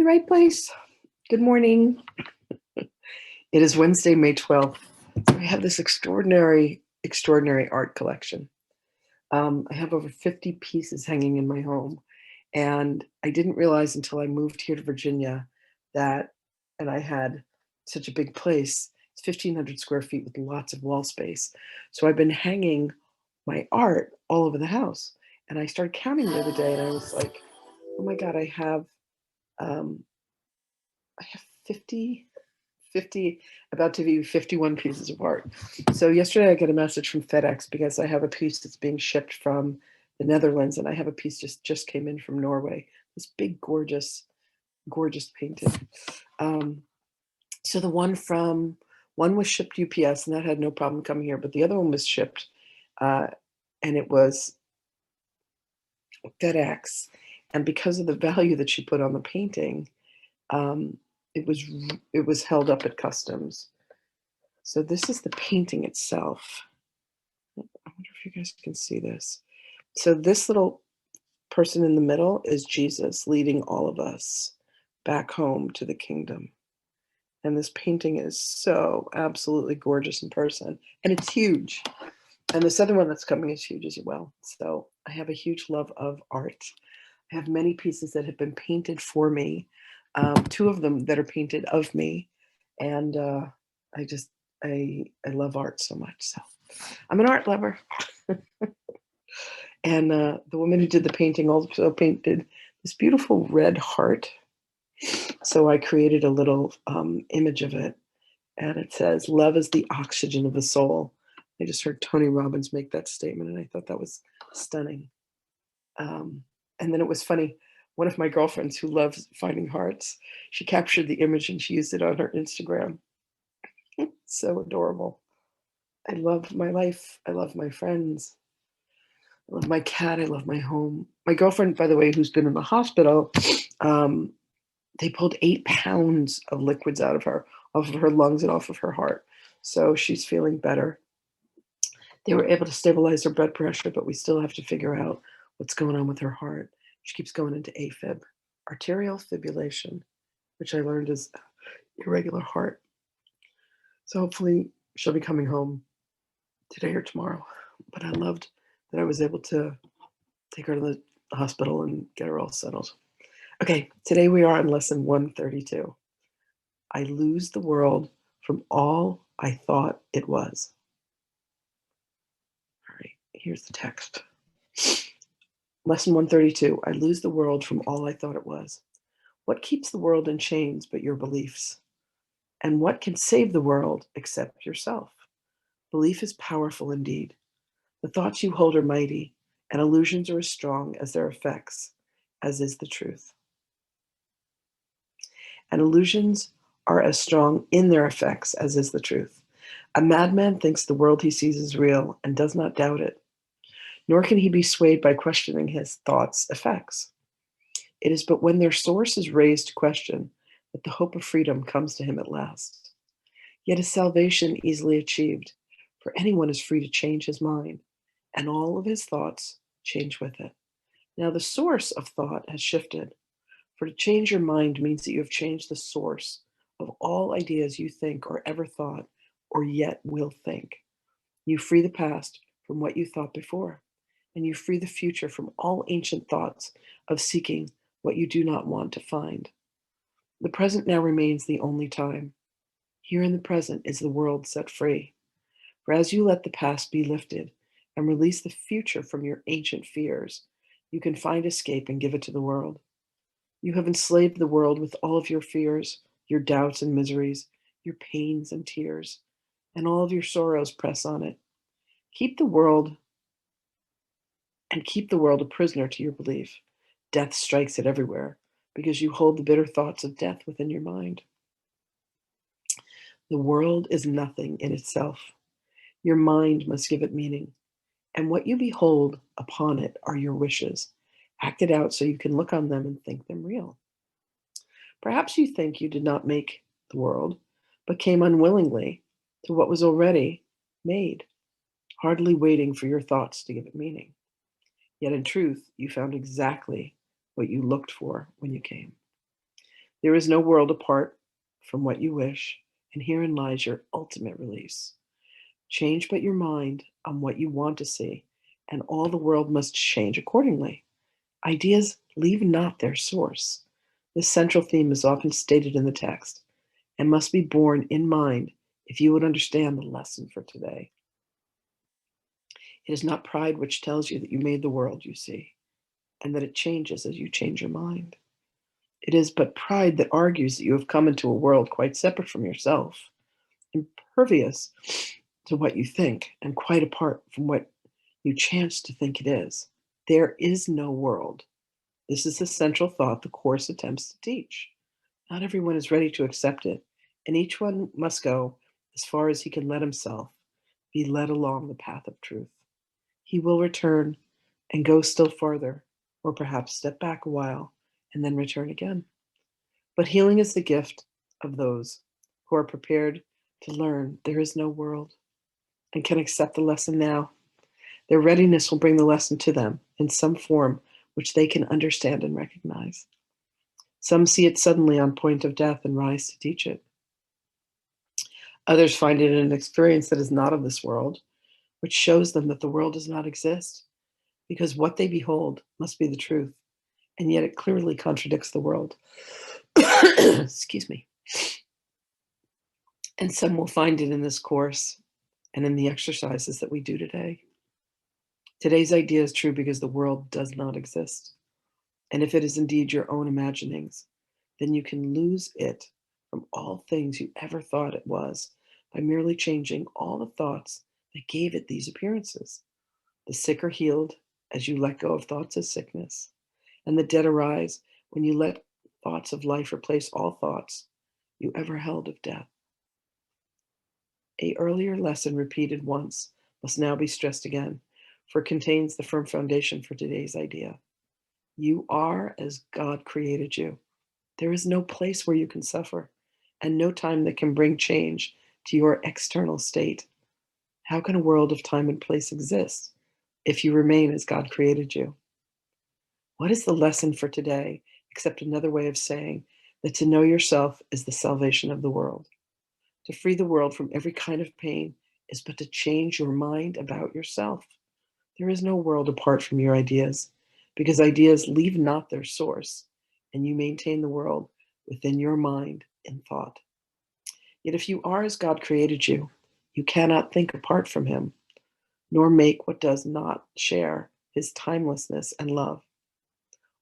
the right place. Good morning. It is Wednesday, May 12th. I have this extraordinary art collection. I have over 50 pieces hanging in my home. And I didn't realize until I moved here to Virginia and I had such a big place. It's 1,500 square feet with lots of wall space. So I've been hanging my art all over the house. And I started counting the other day and I was like, oh my God, I have 50, about to be 51 pieces of art. So yesterday I got a message from FedEx because I have a piece that's being shipped from the Netherlands and I have a piece just came in from Norway. This big, gorgeous painting. So the one was shipped UPS and that had no problem coming here, but the other one was shipped and it was FedEx. And because of the value that she put on the painting, it was held up at customs. So this is the painting itself. I wonder if you guys can see this. So this little person in the middle is Jesus leading all of us back home to the kingdom. And this painting is so absolutely gorgeous in person. And it's huge. And this other one that's coming is huge as well. So I have a huge love of art. I have many pieces that have been painted for me. Two of them that are painted of me. And I love art so much. So I'm an art lover. And the woman who did the painting also painted this beautiful red heart. So I created a little image of it. And it says, love is the oxygen of the soul. I just heard Tony Robbins make that statement, and I thought that was stunning. And then it was funny. One of my girlfriends who loves finding hearts, she captured the image and she used it on her Instagram. So adorable. I love my life. I love my friends. I love my cat. I love my home. My girlfriend, by the way, who's been in the hospital, they pulled 8 pounds of liquids out of her, off of her lungs and off of her heart. So she's feeling better. They were able to stabilize her blood pressure, but we still have to figure out what's going on with her heart. She keeps going into AFib, arterial fibrillation, which I learned is irregular heart. So hopefully she'll be coming home today or tomorrow. But I loved that I was able to take her to the hospital and get her all settled. Okay, today we are on lesson 132. I lose the world from all I thought it was. All right, here's the text. Lesson 132, I lose the world from all I thought it was. What keeps the world in chains but your beliefs? And what can save the world except yourself? Belief is powerful indeed. The thoughts you hold are mighty, and illusions are as strong as their effects, as is the truth. And illusions are as strong in their effects as is the truth. A madman thinks the world he sees is real and does not doubt it. Nor can he be swayed by questioning his thoughts' effects. It is but when their source is raised to question that the hope of freedom comes to him at last. Yet is salvation easily achieved, for anyone is free to change his mind, and all of his thoughts change with it. Now the source of thought has shifted, for to change your mind means that you have changed the source of all ideas you think or ever thought or yet will think. You free the past from what you thought before, and you free the future from all ancient thoughts of seeking what you do not want to find. The present now remains the only time. Here in the present is the world set free. For as you let the past be lifted and release the future from your ancient fears, you can find escape and give it to the world. You have enslaved the world with all of your fears, your doubts and miseries, your pains and tears, and all of your sorrows press on it. Keep the world a prisoner to your belief. Death strikes it everywhere because you hold the bitter thoughts of death within your mind. The world is nothing in itself. Your mind must give it meaning, and what you behold upon it are your wishes, acted out so you can look on them and think them real. Perhaps you think you did not make the world, but came unwillingly to what was already made, hardly waiting for your thoughts to give it meaning. Yet in truth, you found exactly what you looked for when you came. There is no world apart from what you wish, and herein lies your ultimate release. Change but your mind on what you want to see, and all the world must change accordingly. Ideas leave not their source. This central theme is often stated in the text and must be borne in mind if you would understand the lesson for today. It is not pride which tells you that you made the world you see, and that it changes as you change your mind. It is but pride that argues that you have come into a world quite separate from yourself, impervious to what you think, and quite apart from what you chance to think it is. There is no world. This is the central thought the Course attempts to teach. Not everyone is ready to accept it, and each one must go as far as he can let himself be led along the path of truth. He will return and go still farther, or perhaps step back a while and then return again. But healing is the gift of those who are prepared to learn there is no world and can accept the lesson now. Their readiness will bring the lesson to them in some form which they can understand and recognize. Some see it suddenly on point of death and rise to teach it. Others find it in an experience that is not of this world, which shows them that the world does not exist, because what they behold must be the truth, and yet it clearly contradicts the world. Excuse me. And some will find it in this course and in the exercises that we do today. Today's idea is true because the world does not exist. And if it is indeed your own imaginings, then you can lose it from all things you ever thought it was by merely changing all the thoughts that gave it these appearances. The sick are healed as you let go of thoughts of sickness, and the dead arise when you let thoughts of life replace all thoughts you ever held of death. A earlier lesson repeated once must now be stressed again, for it contains the firm foundation for today's idea. You are as God created you. There is no place where you can suffer, and no time that can bring change to your external state. How can a world of time and place exist if you remain as God created you? What is the lesson for today except another way of saying that to know yourself is the salvation of the world? To free the world from every kind of pain is but to change your mind about yourself. There is no world apart from your ideas, because ideas leave not their source, and you maintain the world within your mind in thought. Yet if you are as God created you, you cannot think apart from him, nor make what does not share his timelessness and love.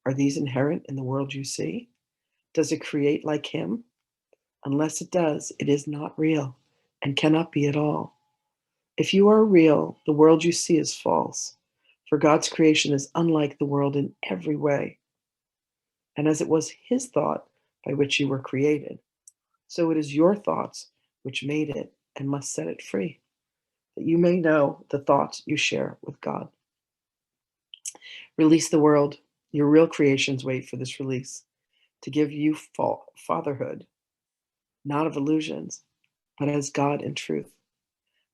Are these inherent in the world you see? Does it create like him? Unless it does, it is not real and cannot be at all. If you are real, the world you see is false, for God's creation is unlike the world in every way. And as it was his thought by which you were created, so it is your thoughts which made it and must set it free, that you may know the thoughts you share with God. Release the world. Your real creations wait for this release to give you fatherhood, not of illusions, but as God in truth.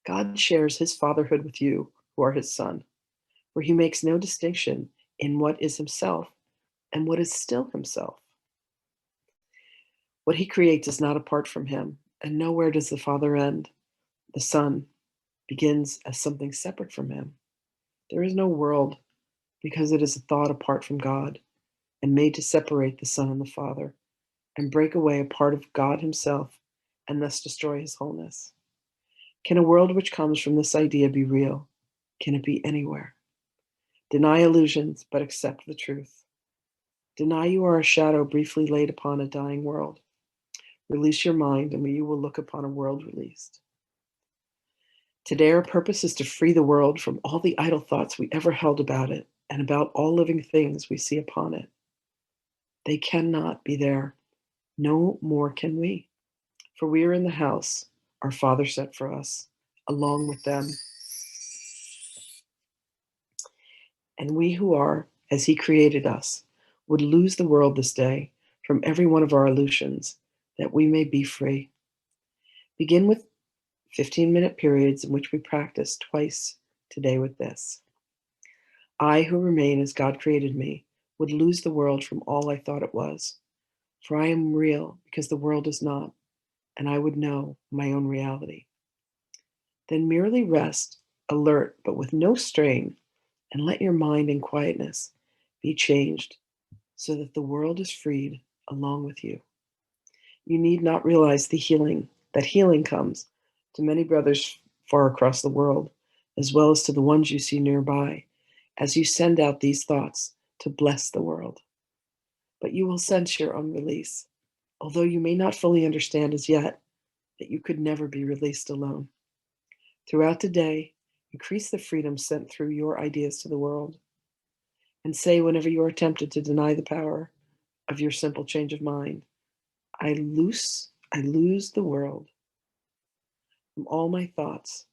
God shares his fatherhood with you, who are his son, where he makes no distinction in what is himself and what is still himself. What he creates is not apart from him, and nowhere does the Father end. The Son begins as something separate from him. There is no world because it is a thought apart from God and made to separate the Son and the Father and break away a part of God himself and thus destroy his wholeness. Can a world which comes from this idea be real? Can it be anywhere? Deny illusions, but accept the truth. Deny you are a shadow briefly laid upon a dying world. Release your mind, and you will look upon a world released. Today, our purpose is to free the world from all the idle thoughts we ever held about it and about all living things we see upon it. They cannot be there. No more can we. For we are in the house our Father set for us, along with them. And we who are, as he created us, would lose the world this day from every one of our illusions, that we may be free. Begin with 15-minute periods in which we practice twice today with this. I, who remain as God created me, would lose the world from all I thought it was. For I am real because the world is not, and I would know my own reality. Then merely rest, alert, but with no strain, and let your mind in quietness be changed so that the world is freed along with you. You need not realize that healing comes to many brothers far across the world, as well as to the ones you see nearby, as you send out these thoughts to bless the world. But you will sense your own release, although you may not fully understand as yet that you could never be released alone. Throughout the day, increase the freedom sent through your ideas to the world, and say whenever you are tempted to deny the power of your simple change of mind, I lose the world from all my thoughts.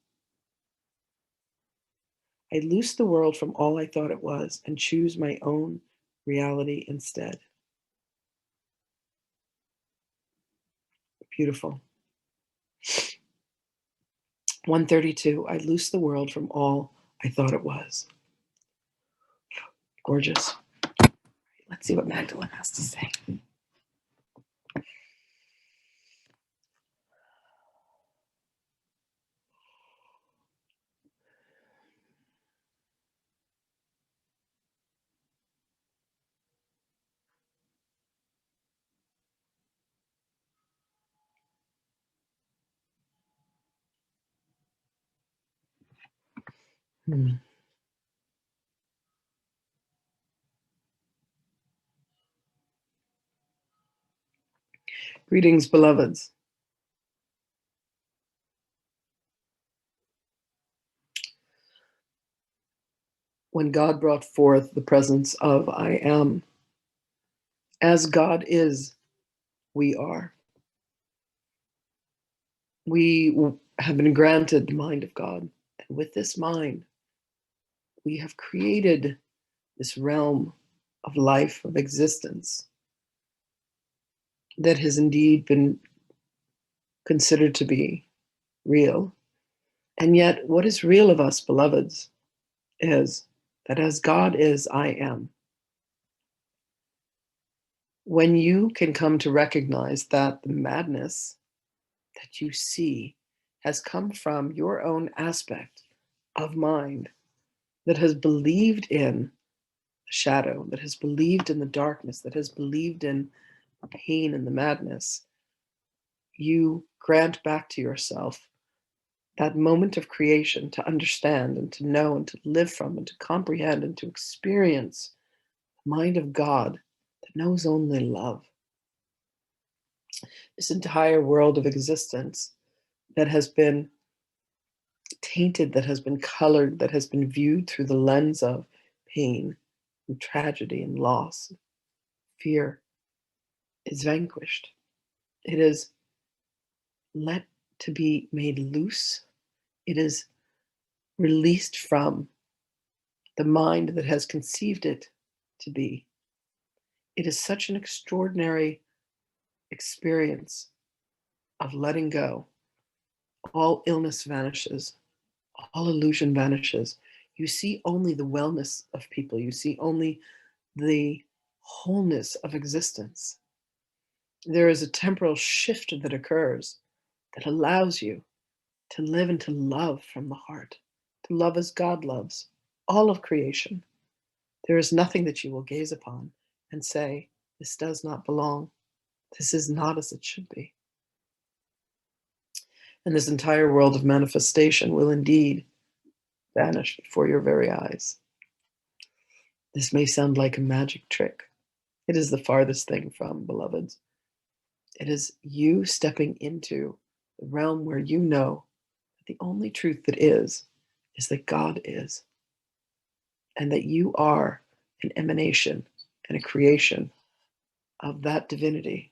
I loose the world from all I thought it was and choose my own reality instead. Beautiful. 132. I loose the world from all I thought it was. Gorgeous. Let's see what Magdalene has to say. Hmm. Greetings, beloveds. When God brought forth the presence of I am, as God is, we are. We have been granted the mind of God. And with this mind, we have created this realm of life, of existence, that has indeed been considered to be real. And yet, what is real of us, beloveds, is that as God is, I am. When you can come to recognize that the madness that you see has come from your own aspect of mind that has believed in the shadow, that has believed in the darkness, that has believed in the pain and the madness, you grant back to yourself that moment of creation to understand and to know and to live from and to comprehend and to experience the mind of God that knows only love. This entire world of existence that has been tainted, that has been colored, that has been viewed through the lens of pain and tragedy and loss, fear, is vanquished. It is let to be made loose. It is released from the mind that has conceived it to be. It is such an extraordinary experience of letting go. All illness vanishes, all illusion vanishes. You see only the wellness of people, you see only the wholeness of existence. There is a temporal shift that occurs that allows you to live and to love from the heart, to love as God loves all of creation. There is nothing that you will gaze upon and say, this does not belong. This is not as it should be. And this entire world of manifestation will indeed vanish before your very eyes. This may sound like a magic trick. It is the farthest thing from, beloveds. It is you stepping into the realm where you know that the only truth that is that God is, and that you are an emanation and a creation of that divinity.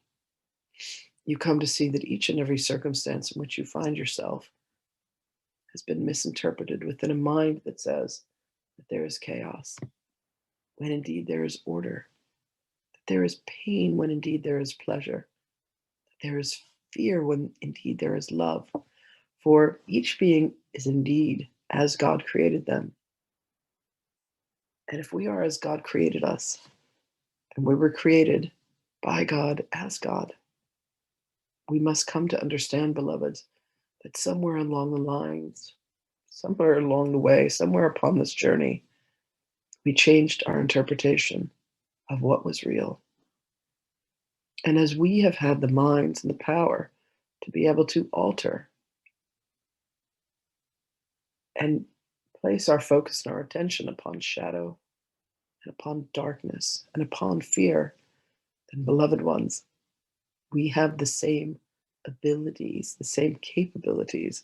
You come to see that each and every circumstance in which you find yourself has been misinterpreted within a mind that says that there is chaos, when indeed there is order, that there is pain when indeed there is pleasure, that there is fear when indeed there is love. For each being is indeed as God created them. And if we are as God created us, and we were created by God, as God. We must come to understand, beloveds, that somewhere along the lines, somewhere along the way, somewhere upon this journey, we changed our interpretation of what was real. And as we have had the minds and the power to be able to alter and place our focus and our attention upon shadow and upon darkness and upon fear, then, beloved ones, we have the same abilities, the same capabilities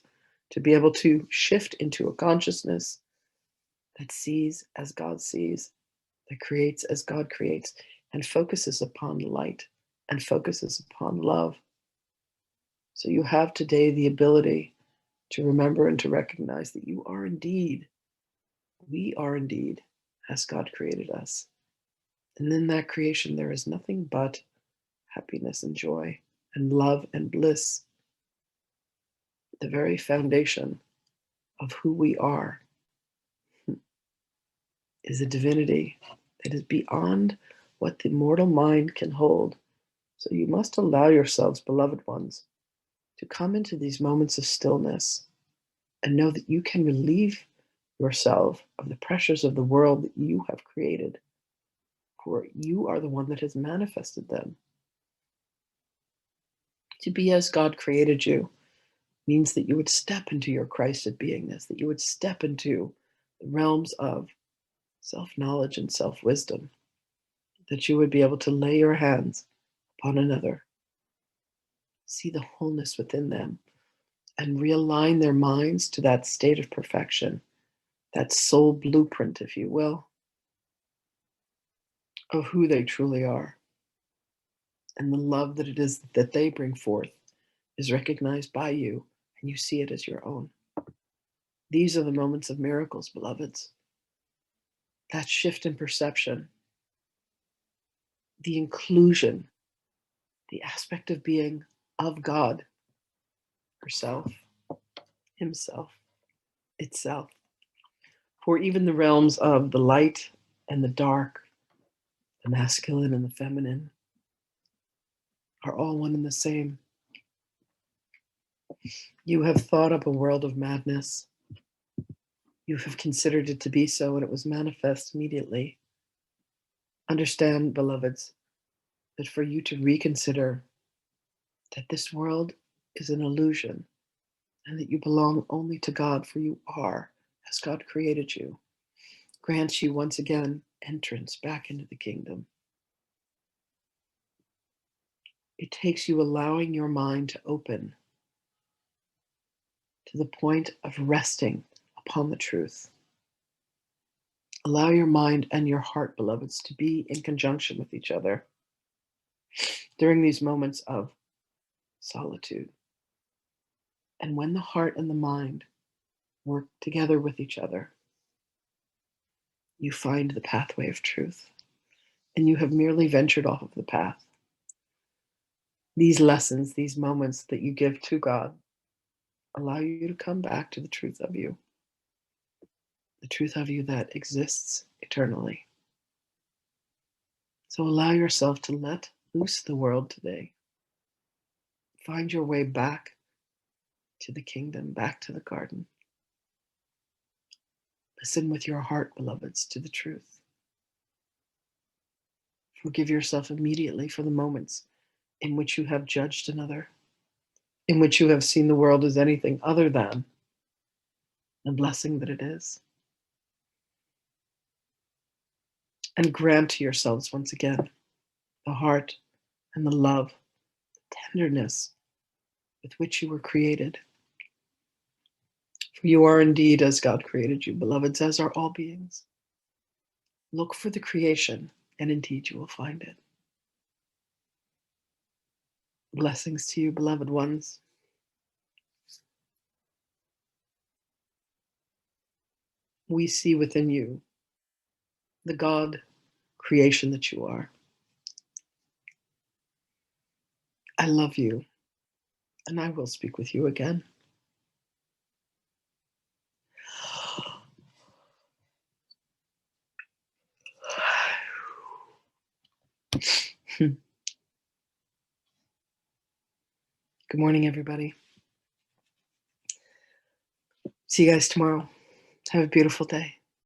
to be able to shift into a consciousness that sees as God sees, that creates as God creates, and focuses upon light and focuses upon love. So you have today the ability to remember and to recognize that you are indeed, we are indeed as God created us. And in that creation, there is nothing but happiness and joy and love and bliss. The very foundation of who we are is a divinity that is beyond what the mortal mind can hold. So you must allow yourselves, beloved ones, to come into these moments of stillness and know that you can relieve yourself of the pressures of the world that you have created, for you are the one that has manifested them. To be as God created you means that you would step into your Christed beingness, that you would step into the realms of self-knowledge and self-wisdom, that you would be able to lay your hands upon another, see the wholeness within them, and realign their minds to that state of perfection, that soul blueprint, if you will, of who they truly are. And the love that it is that they bring forth is recognized by you, and you see it as your own. These are the moments of miracles, beloveds. That shift in perception, the inclusion, the aspect of being of God, herself, himself, itself. For even the realms of the light and the dark, the masculine and the feminine, are all one and the same. You have thought up a world of madness. You have considered it to be so, and it was manifest immediately. Understand, beloveds, that for you to reconsider that this world is an illusion and that you belong only to God, for you are as God created you, grants you once again entrance back into the kingdom. It takes you allowing your mind to open to the point of resting upon the truth. Allow your mind and your heart, beloveds, to be in conjunction with each other during these moments of solitude. And when the heart and the mind work together with each other, you find the pathway of truth, and you have merely ventured off of the path. These lessons, these moments that you give to God, allow you to come back to the truth of you, the truth of you that exists eternally. So allow yourself to let loose the world today. Find your way back to the kingdom, back to the garden. Listen with your heart, beloveds, to the truth. Forgive yourself immediately for the moments in which you have judged another, in which you have seen the world as anything other than the blessing that it is. And grant to yourselves once again the heart and the love, the tenderness with which you were created. For you are indeed as God created you, beloveds, as are all beings. Look for the creation, and indeed you will find it. Blessings to you, beloved ones. We see within you the God creation that you are. I love you, and I will speak with you again. Good morning, everybody. See you guys tomorrow. Have a beautiful day.